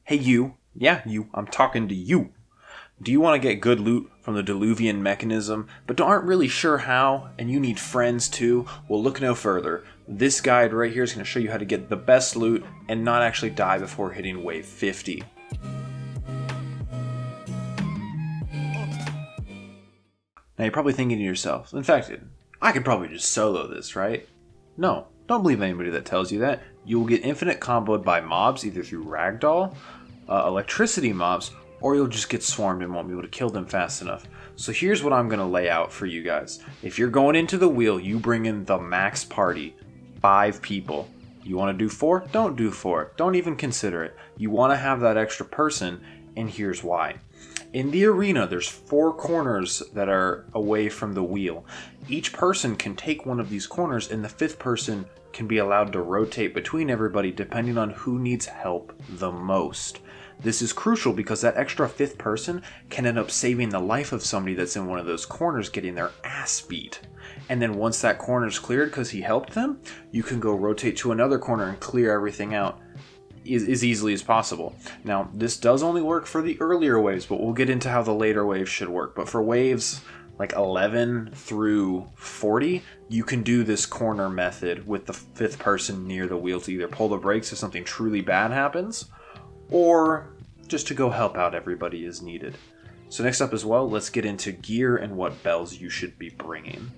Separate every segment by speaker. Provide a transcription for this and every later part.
Speaker 1: Hey you, yeah you, I'm talking to you. Do you want to get good loot from the Diluvian mechanism, but aren't really sure how, and you need friends too? Well, look no further. This guide right here is going to show you how to get the best loot and not actually die before hitting wave 50. Now you're probably thinking to yourself, Infekted, I could probably just solo this, right? No, don't believe anybody that tells you that. You will get infinite comboed by mobs, either through ragdoll, electricity mobs, or you'll just get swarmed and won't be able to kill them fast enough. So here's what I'm going to lay out for you guys. If you're going into the wheel, you bring in the max party, 5 people. You want to do 4? Don't do 4. Don't even consider it. You want to have that extra person, and here's why. In the arena, there's 4 corners that are away from the wheel. Each person can take one of these corners, and the 5th person can be allowed to rotate between everybody depending on who needs help the most. This is crucial because that extra 5th person can end up saving the life of somebody that's in one of those corners getting their ass beat. And then once that corner's cleared because he helped them, you can go rotate to another corner and clear everything out as easily as possible. Now, this does only work for the earlier waves, but we'll get into how the later waves should work. But for waves like 11 through 40, you can do this corner method with the 5th person near the wheel to either pull the brakes if something truly bad happens, or just to go help out everybody as needed. So next up as well, let's get into gear and what bells you should be bringing.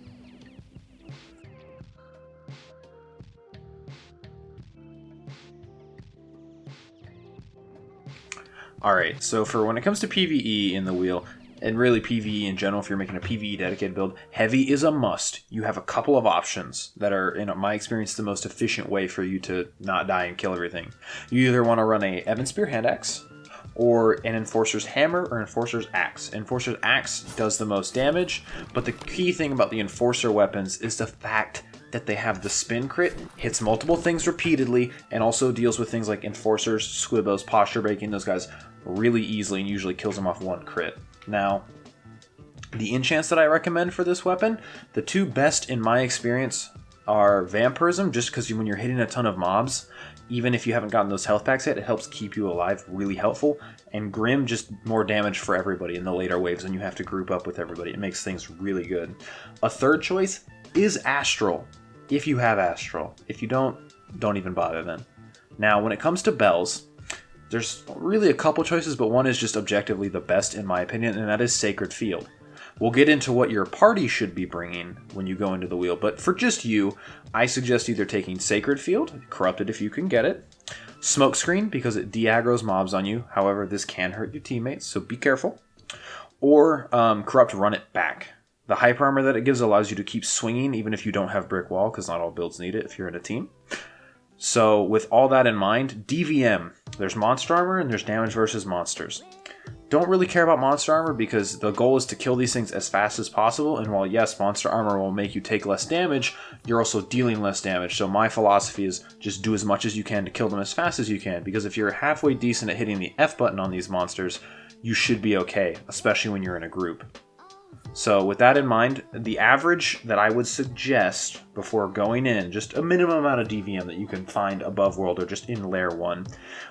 Speaker 1: Alright, so for when it comes to PvE in the wheel, and really PvE in general, if you're making a PvE dedicated build, heavy is a must. You have a couple of options that are, in my experience, the most efficient way for you to not die and kill everything. You either want to run a Evan Spear Hand Axe, or an Enforcer's Hammer, or Enforcer's Axe. Enforcer's Axe does the most damage, but the key thing about the Enforcer weapons is the fact that they have the spin crit, hits multiple things repeatedly, and also deals with things like Enforcers, Squibbos, Posture Breaking, those guys really easily and usually kills them off 1 crit. Now, the enchants that I recommend for this weapon, the 2 best in my experience are Vampirism, just because when you're hitting a ton of mobs, even if you haven't gotten those health packs yet, it helps keep you alive, really helpful. And Grim, just more damage for everybody in the later waves when you have to group up with everybody. It makes things really good. A third choice is Astral, if you have Astral. If you don't even bother then. Now, when it comes to bells, there's really a couple choices, but one is just objectively the best in my opinion, and that is Sacred Field. We'll get into what your party should be bringing when you go into the wheel, but for just you, I suggest either taking Sacred Field, Corrupted if you can get it, Smokescreen because it de-aggroes mobs on you, however this can hurt your teammates, so be careful, or Corrupt Run It Back. The hyper armor that it gives allows you to keep swinging even if you don't have Brick Wall, because not all builds need it if you're in a team. So with all that in mind, DVM, there's monster armor and there's damage versus monsters. Don't really care about monster armor because the goal is to kill these things as fast as possible, and while yes, monster armor will make you take less damage, you're also dealing less damage. So my philosophy is just do as much as you can to kill them as fast as you can, because if you're halfway decent at hitting the F button on these monsters, you should be okay, especially when you're in a group. So with that in mind, the average that I would suggest before going in, just a minimum amount of DVM that you can find above world or just in layer 1,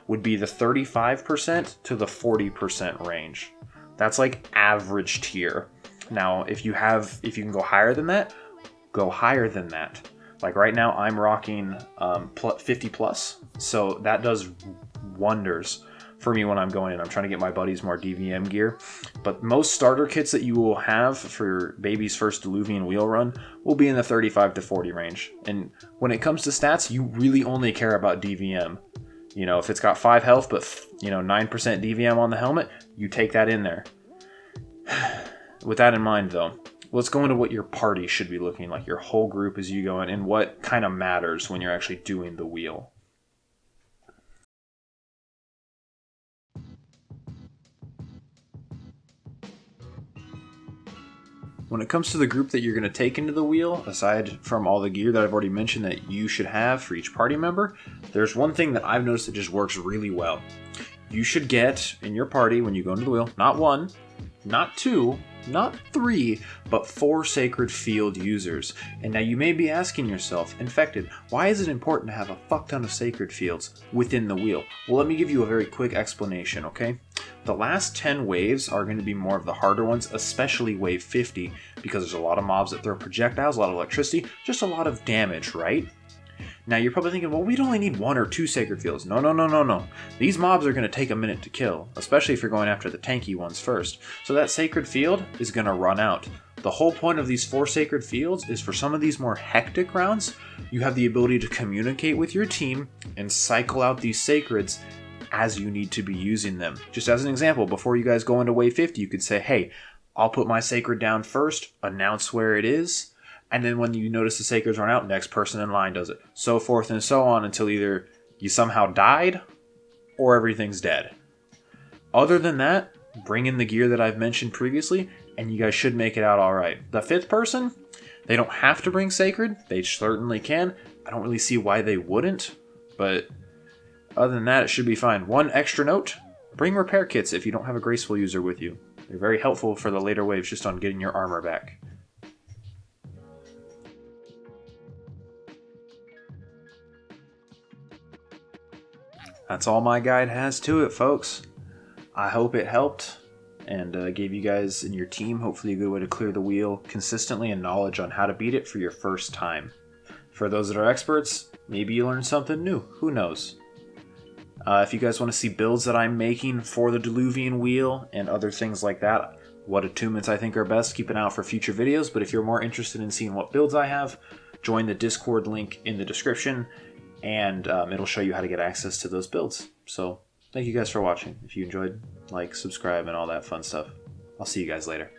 Speaker 1: would be the 35% to the 40% range. That's like average tier. Now, if you can go higher than that, go higher than that. Like right now, I'm rocking 50 plus, so that does wonders for me when I'm going in. I'm trying to get my buddies more DVM gear. But most starter kits that you will have for baby's first Diluvian wheel run will be in the 35 to 40 range. And when it comes to stats, you really only care about DVM. You know, if it's got 5 health but 9% DVM on the helmet, you take that in there. With that in mind though, let's go into what your party should be looking like, your whole group as you go in, and what kind of matters when you're actually doing the wheel. When it comes to the group that you're going to take into the wheel, aside from all the gear that I've already mentioned that you should have for each party member, there's one thing that I've noticed that just works really well. You should get in your party when you go into the wheel, not 1, not 2, not 3, but 4 sacred field users. And now you may be asking yourself, Infekted, why is it important to have a fuck ton of sacred fields within the wheel? Well, let me give you a very quick explanation, okay? The last 10 waves are going to be more of the harder ones, especially wave 50, because there's a lot of mobs that throw projectiles, a lot of electricity, just a lot of damage, right? Now you're probably thinking, well, we'd only need 1 or 2 sacred fields. No. These mobs are going to take a minute to kill, especially if you're going after the tanky ones first. So that sacred field is going to run out. The whole point of these 4 sacred fields is for some of these more hectic rounds, you have the ability to communicate with your team and cycle out these sacreds as you need to be using them. Just as an example, before you guys go into wave 50, you could say, hey, I'll put my sacred down first, announce where it is, and then when you notice the sacreds run out, next person in line does it. So forth and so on until either you somehow died or everything's dead. Other than that, bring in the gear that I've mentioned previously, and you guys should make it out alright. The 5th person, they don't have to bring sacred. They certainly can. I don't really see why they wouldn't, but other than that, it should be fine. One extra note, bring repair kits if you don't have a graceful user with you. They're very helpful for the later waves just on getting your armor back. That's all my guide has to it, folks. I hope it helped and gave you guys and your team hopefully a good way to clear the wheel consistently and knowledge on how to beat it for your first time. For those that are experts, maybe you learned something new. Who knows? If you guys want to see builds that I'm making for the Diluvian wheel and other things like that, what attunements I think are best, keep an eye out for future videos. But if you're more interested in seeing what builds I have, join the Discord link in the description, and it'll show you how to get access to those builds. So thank you guys for watching. If you enjoyed, like, subscribe, and all that fun stuff. I'll see you guys later.